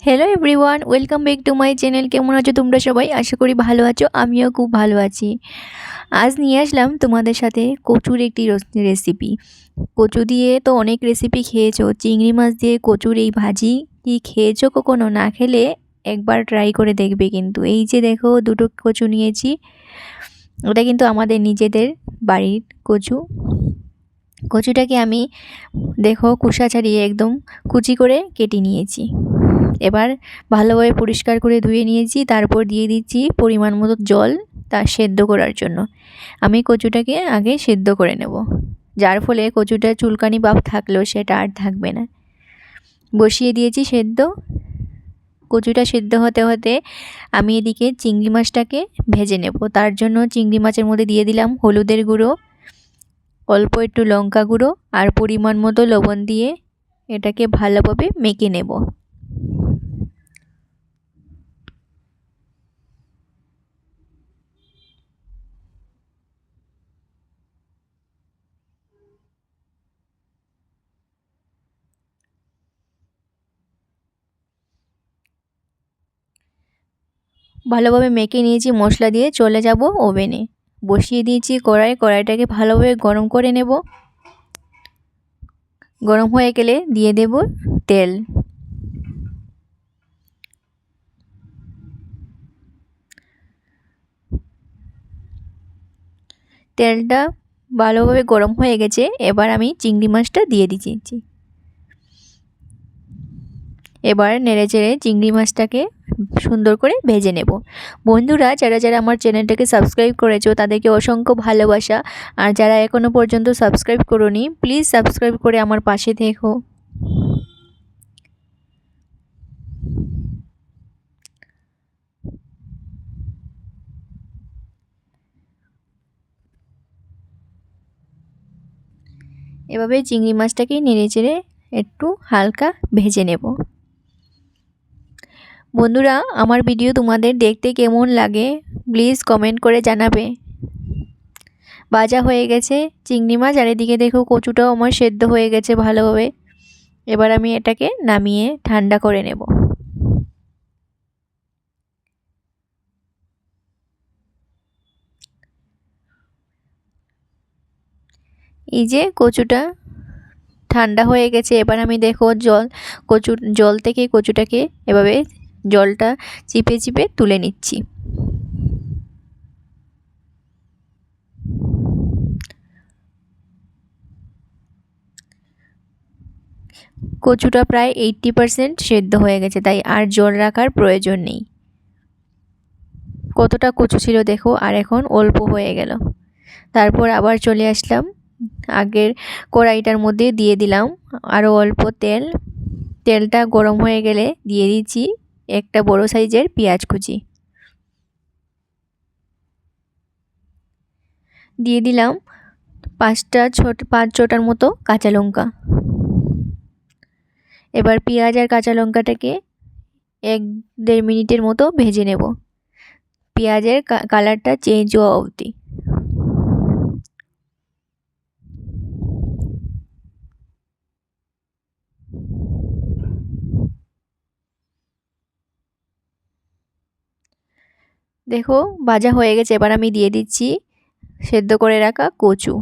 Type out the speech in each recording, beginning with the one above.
Hello everyone, welcome back to my channel. কেমন আছো তোমরা সবাই? আশা করি ভালো আছো, আমিও খুব ভালো আছি। আজ নিয়ে আসলাম তোমাদের সাথে কচুর একটি রেসিপি। কচু দিয়ে তো অনেক রেসিপি খেয়েছো, চিংড়ি মাছ দিয়ে কচুর এই ভাজি কি খেয়েছো কখনো? না খেলে একবার ট্রাই করে দেখবে। কিন্তু এই যে দেখো, দুটো কচু নিয়েছি। ওটা কিন্তু আমাদের নিজেদের বাড়ির কচু। কচুটাকে আমি দেখো খোসা ছাড়িয়ে একদম কুচি করে কেটে নিয়েছি। এবার ভালোভাবে পরিষ্কার করে ধুয়ে নিয়েছি, তারপর দিয়ে দিচ্ছি পরিমাণ মতো জল তা সেদ্ধ করার জন্য। আমি কচুটাকে আগে সেদ্ধ করে নেব, যার ফলে কচুটা চুলকানি ভাব থাকলেও সেটা আর থাকবে না। বসিয়ে দিয়েছি সেদ্ধ। কচুটা সেদ্ধ হতে হতে আমি এদিকে চিংড়ি মাছটাকে ভেজে নেব। তার জন্য চিংড়ি মাছের মধ্যে দিয়ে দিলাম হলুদের গুঁড়ো, অল্প একটু লঙ্কা গুঁড়ো আর পরিমাণ মতো লবণ দিয়ে এটাকে ভালোভাবে মেখে নেব। ভালোভাবে মেখে নিয়েছি, মশলা দিয়ে চলে যাব ওভেনে। বসিয়ে দিয়েছি কড়াইটাকে ভালোভাবে গরম করে নেব। গরম হয়ে গেলে দিয়ে দেব তেল। তেলটা ভালোভাবে গরম হয়ে গেছে, এবার আমি চিংড়ি মাছটা দিয়ে দিচ্ছি। এবার নেড়েচেড়ে চিংড়ি মাছটাকে সুন্দর করে ভেজে নেব। বন্ধুরা, যারা যারা আমার চ্যানেলটাকে সাবস্ক্রাইব করেছো তাদেরকে অসংখ্য ভালোবাসা। আর যারা এখনও পর্যন্ত সাবস্ক্রাইব করোনি, প্লিজ সাবস্ক্রাইব করে আমার পাশে থেকো। এভাবে চিংড়ি মাছটাকে নেড়েচেড়ে একটু হালকা ভেজে নেব। বন্ধুরা, আমার ভিডিও তোমাদের দেখতে কেমন লাগে প্লিজ কমেন্ট করে জানাবে। ভাজা হয়ে গেছে চিংড়ি মাছ, আর এদিকে দেখো কচুটাও আমার সেদ্ধ হয়ে গেছে ভালোভাবে। এবার আমি এটাকে নামিয়ে ঠান্ডা করে নেব। এই যে কচুটা ঠান্ডা হয়ে গেছে, এবার আমি দেখো জল থেকে কচুটাকে এভাবে জলটা চিপে চিপে তুলে নিচ্ছি। কচুটা প্রায় 80% সেদ্ধ হয়ে গেছে, তাই আর জল রাখার প্রয়োজন নেই। কতটা কচু ছিল দেখো, আর এখন অল্প হয়ে গেল। তারপর আবার চলে আসলাম আগের কড়াইটার মধ্যে, দিয়ে দিলাম আরও অল্প তেল। তেলটা গরম হয়ে গেলে দিয়ে দিচ্ছি একটা বড় সাইজের পেঁয়াজ কুচি। দিয়ে দিলাম 5-6টার মতো কাঁচা লঙ্কা। এবার পেঁয়াজ আর কাঁচা লঙ্কাটাকে 1-1.5 মিনিটের মতো ভেজে নেব, পেঁয়াজের কালারটা চেঞ্জ হওয়া অবধি। দেখো ভাজা হয়ে গেছে, এবার আমি দিয়ে দিচ্ছি সেদ্ধ করে রাখা কচু।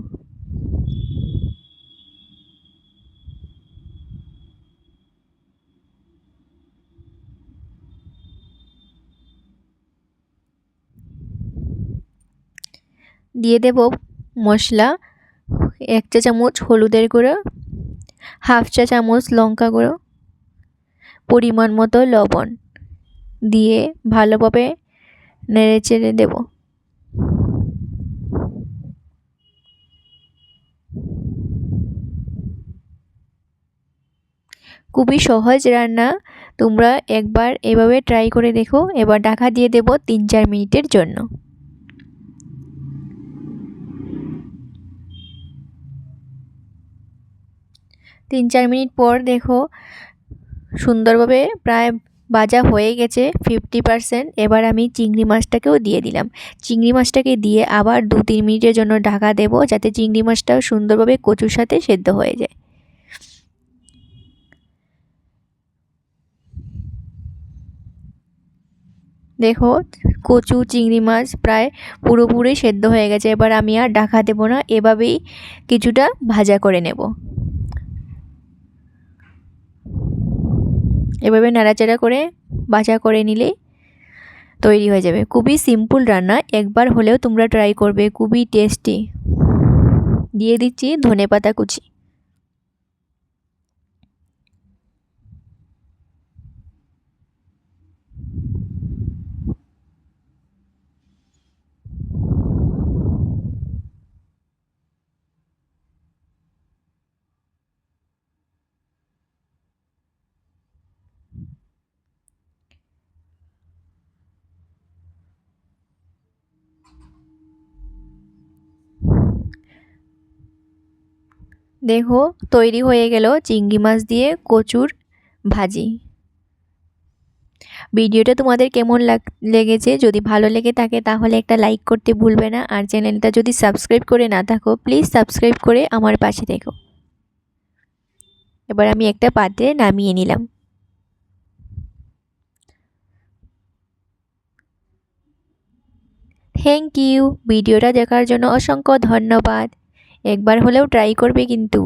দিয়ে দেব মশলা, 1 চা চামচ হলুদের গুঁড়ো, 1/2 চা চামচ লঙ্কা গুঁড়ো, পরিমাণ মতো লবণ দিয়ে ভালোভাবে নেড়েচেড়ে দেব। খুবই সহজ রান্না, তোমরা একবার এভাবে ট্রাই করে দেখো। এবার ঢাকা দিয়ে দেব 3-4 মিনিটের জন্য। 3-4 মিনিট পর দেখো সুন্দরভাবে প্রায় ভাজা হয়ে গেছে 50%। এবার আমি চিংড়ি মাছটাকেও দিয়ে দিলাম। চিংড়ি মাছটাকে দিয়ে আবার 2-3 মিনিটের জন্য ঢাকা দেব, যাতে চিংড়ি মাছটাও সুন্দরভাবে কচুর সাথে সেদ্ধ হয়ে যায়। 2-3 মিনিট পর দেখো সুন্দরভাবে প্রায় ভাজা হয়ে গেছে 50%। এবার আমি চিংড়ি মাছটাকেও দিয়ে দিলাম। চিংড়ি মাছটাকে দিয়ে আবার 2-3 মিনিটের জন্য ঢাকা দেব, যাতে চিংড়ি মাছটাও সুন্দরভাবে কচুর সাথে সেদ্ধ হয়ে যায়। দেখো কচু চিংড়ি মাছ প্রায় পুরোপুরি সেদ্ধ হয়ে গেছে। এবার আমি আর ঢাকা দেবো না, এভাবেই কিছুটা ভাজা করে নেব। এভাবে নাড়াচাড়া করে ভাজা করে নিলে তৈরি হয়ে যাবে। খুবই সিম্পল রান্না, একবার হলেও তোমরা ট্রাই করবে, খুবই টেস্টি। দিয়ে দিচ্ছি ধনেপাতা কুচি। দেখো তৈরি হয়ে গেল চিংড়ি মাছ দিয়ে কচুর ভাজি। ভিডিওটা তোমাদের কেমন লেগেছে? যদি ভালো লেগে থাকে তাহলে একটা লাইক করতে ভুলবে না, আর চ্যানেলটা যদি সাবস্ক্রাইব করে না থাকো প্লিজ সাবস্ক্রাইব করে আমার পাশে থেকো। এবার আমি একটা পাত্রে নামিয়ে নিলাম। থ্যাংক ইউ, ভিডিওটা দেখার জন্য অসংখ্য ধন্যবাদ। একবার হলেও ট্রাই করবে কিন্তু।